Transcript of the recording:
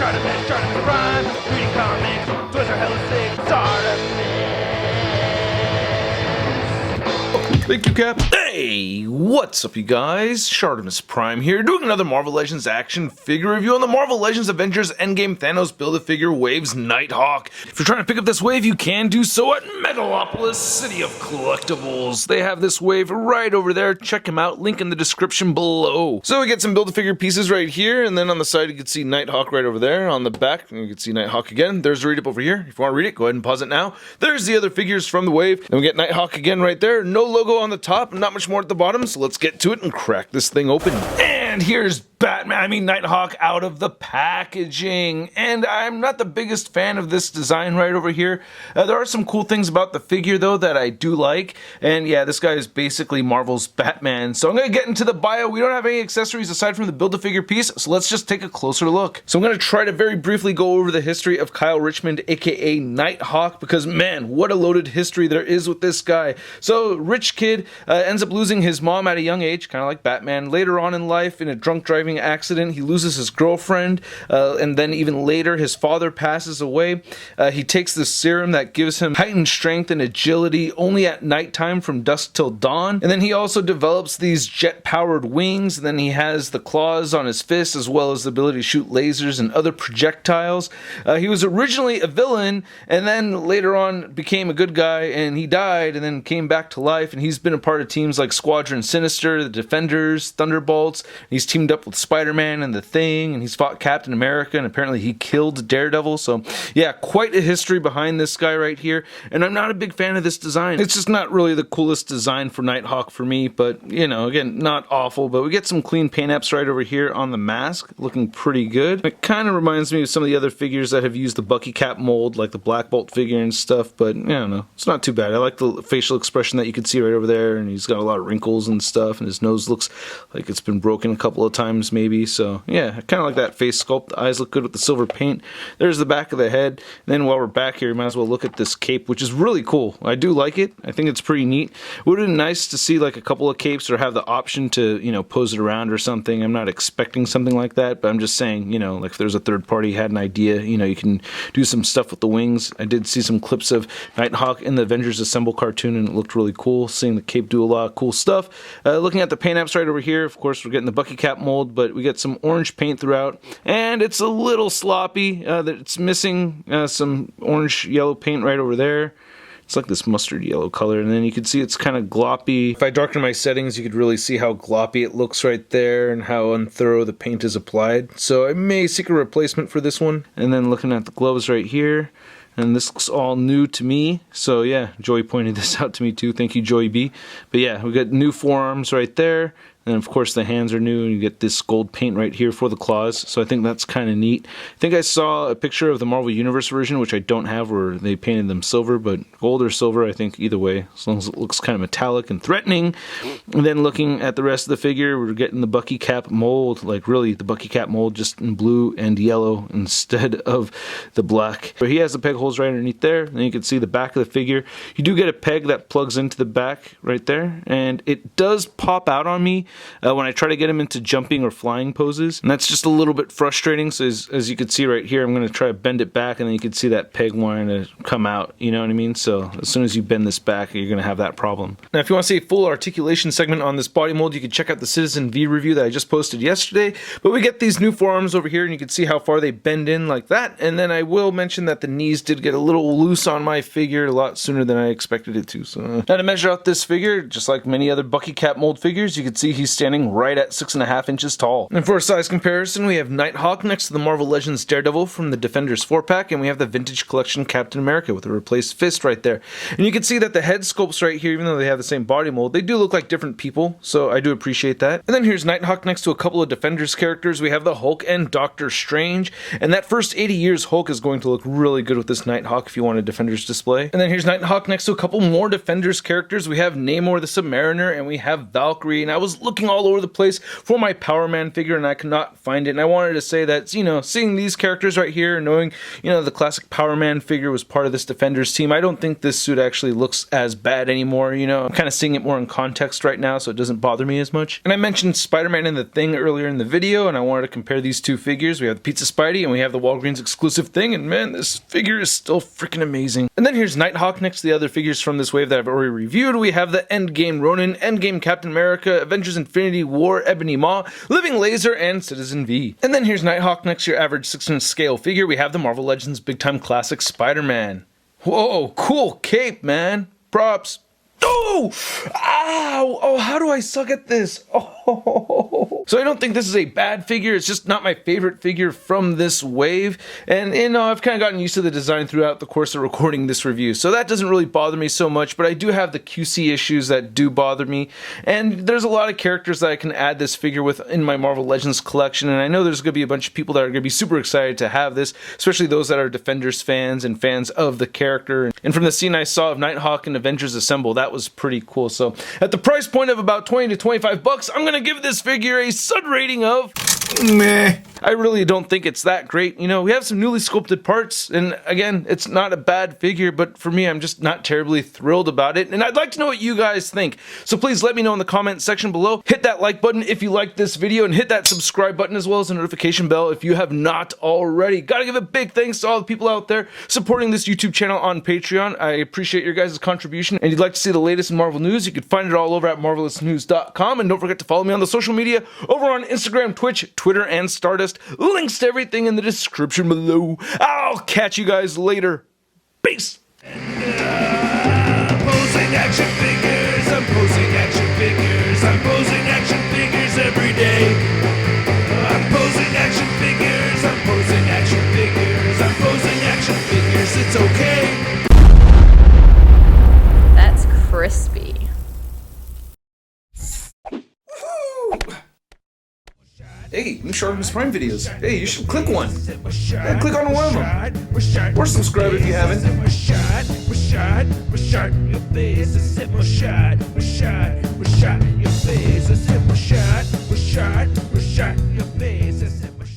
ShartimusPrime, reading comics, toys are hella sick, Thank you, Cap. Hey, what's up, you guys? ShartimusPrime here, doing another Marvel Legends action figure review on the Marvel Legends Avengers Endgame Thanos Build-A-Figure Waves Nighthawk. If you're trying to pick up this wave, you can do so at Megalopolis, City of Collectibles. They have this wave right over there. Check them out. Link in the description below. So we get some Build-A-Figure pieces right here, and then on the side you can see Nighthawk right over there. On the back, you can see Nighthawk again. There's the read-up over here. If you want to read it, go ahead and pause it now. There's the other figures from the wave. Then we get Nighthawk again right there. No logo on the top, not much more at the bottom, so let's get to it and crack this thing open. And here's Nighthawk out of the packaging. And I'm not the biggest fan of this design right over here. There are some cool things about the figure though that I do like. And yeah, this guy is basically Marvel's Batman. So I'm going to get into the bio. We don't have any accessories aside from the Build-A-Figure piece, so let's just take a closer look. So I'm going to try to very briefly go over the history of Kyle Richmond, aka Nighthawk, because man, what a loaded history there is with this guy. So rich kid ends up losing his mom at a young age, kind of like Batman. Later on in life, in a drunk driving accident, he loses his girlfriend, and then even later his father passes away. He takes this serum that gives him heightened strength and agility only at nighttime from dusk till dawn, and then he also develops these jet powered wings, and then he has the claws on his fists as well as the ability to shoot lasers and other projectiles. He was originally a villain and then later on became a good guy, and he died and then came back to life, and he's been a part of teams like Squadron Sinister, the Defenders, Thunderbolts. He's teamed up with Spider-Man and The Thing, and he's fought Captain America, and apparently he killed Daredevil. So yeah, quite a history behind this guy right here, and I'm not a big fan of this design. It's just not really the coolest design for Nighthawk for me, but you know, again, not awful. But we get some clean paint apps right over here on the mask, looking pretty good. It kind of reminds me of some of the other figures that have used the Bucky Cap mold, like the Black Bolt figure and stuff, but I don't know, it's not too bad. I like the facial expression that you can see right over there, and he's got a lot of wrinkles and stuff, and his nose looks like it's been broken a couple of times maybe. So yeah, I kind of like that face sculpt. The eyes look good with the silver paint. There's the back of the head. And then while we're back here, you might as well look at this cape, which is really cool. I do like it. I think it's pretty neat. Would have been nice to see like a couple of capes or have the option to, you know, pose it around or something. I'm not expecting something like that, but I'm just saying, you know, like if there's a third party had an idea, you know, you can do some stuff with the wings. I did see some clips of Nighthawk in the Avengers Assemble cartoon, and it looked really cool, seeing the cape do a lot of cool stuff. Looking at the paint apps right over here, of course, we're getting the Bucky Cap mold, but we get some orange paint throughout, and it's a little sloppy. It's missing some orange yellow paint right over there. It's like this mustard yellow color, and then you can see it's kind of gloppy. If I darken my settings, you could really see how gloppy it looks right there and how unthorough the paint is applied. So I may seek a replacement for this one. And then looking at the gloves right here, and this looks all new to me. So yeah, Joey pointed this out to me too. Thank you, Joey B. But yeah, we got new forearms right there. And of course the hands are new, and you get this gold paint right here for the claws, so I think that's kind of neat. I think I saw a picture of the Marvel Universe version, which I don't have, where they painted them silver, but gold or silver, I think either way, as long as it looks kind of metallic and threatening. And then looking at the rest of the figure, we're getting the Bucky Cap mold, like really the Bucky Cap mold, just in blue and yellow instead of the black. But he has the peg holes right underneath there, and you can see the back of the figure. You do get a peg that plugs into the back right there, and it does pop out on me when I try to get him into jumping or flying poses, and that's just a little bit frustrating. So as you can see right here, I'm going to try to bend it back, and then you can see that peg wanting to come out, you know what I mean? So as soon as you bend this back, you're going to have that problem. Now if you want to see a full articulation segment on this body mold, you can check out the Citizen V review that I just posted yesterday. But we get these new forearms over here, and you can see how far they bend in like that. And then I will mention that the knees did get a little loose on my figure a lot sooner than I expected it to. So now to measure out this figure, just like many other Bucky Cap mold figures, you can see he's standing right at 6.5 inches tall. And for a size comparison, we have Nighthawk next to the Marvel Legends Daredevil from the Defenders 4-pack, and we have the Vintage Collection Captain America with a replaced fist right there. And you can see that the head sculpts right here, even though they have the same body mold, they do look like different people, so I do appreciate that. And then here's Nighthawk next to a couple of Defenders characters. We have the Hulk and Doctor Strange, and that first 80 years Hulk is going to look really good with this Nighthawk if you want a Defenders display. And then here's Nighthawk next to a couple more Defenders characters. We have Namor the Submariner, and we have Valkyrie, and I was looking looking all over the place for my Power Man figure and I could not find it. And I wanted to say that, you know, seeing these characters right here, knowing, you know, the classic Power Man figure was part of this Defenders team, I don't think this suit actually looks as bad anymore. You know, I'm kind of seeing it more in context right now, so it doesn't bother me as much. And I mentioned Spider-Man and the Thing earlier in the video, and I wanted to compare these two figures. We have the Pizza Spidey and we have the Walgreens exclusive Thing, and man, this figure is still freaking amazing. And then here's Nighthawk next to the other figures from this wave that I've already reviewed. We have the Endgame Ronin, Endgame Captain America, Avengers Infinity War Ebony Maw, Living Laser, and Citizen V. And then here's Nighthawk next to your average 6-inch scale figure. We have the Marvel Legends Big Time Classic Spider-Man. Whoa, cool cape, man. Props. Oh! Ow! Oh, how do I suck at this? Oh! So I don't think this is a bad figure. It's just not my favorite figure from this wave. And, you know, I've kind of gotten used to the design throughout the course of recording this review. So that doesn't really bother me so much, but I do have the QC issues that do bother me. And there's a lot of characters that I can add this figure with in my Marvel Legends collection. And I know there's going to be a bunch of people that are going to be super excited to have this, especially those that are Defenders fans and fans of the character. And from the scene I saw of Nighthawk and Avengers Assemble, that was pretty cool. So at the price point of about 20 to 25 bucks, I'm going to give this figure a stud rating of meh. I really don't think it's that great. You know, we have some newly sculpted parts, and again, it's not a bad figure, but for me, I'm just not terribly thrilled about it, and I'd like to know what you guys think. So please let me know in the comment section below. Hit that like button if you liked this video, and hit that subscribe button as well as the notification bell if you have not already. Gotta give a big thanks to all the people out there supporting this YouTube channel on Patreon. I appreciate your guys' contribution, and if you'd like to see the latest in Marvel news, you can find it all over at marvelousnews.com, and don't forget to follow me on the social media over on Instagram, Twitch, Twitter, and Stardust. Links to everything in the description below. I'll catch you guys later. Peace! Posing action figures, I'm posing action figures, I'm posing action figures every day. I'm posing action figures, I'm posing action figures, I'm posing action figures, it's okay. That's crispy. Hey, new ShartimusPrime videos. Hey, you should click one. Yeah, click on one of them. Or subscribe if you haven't. Your face, your face.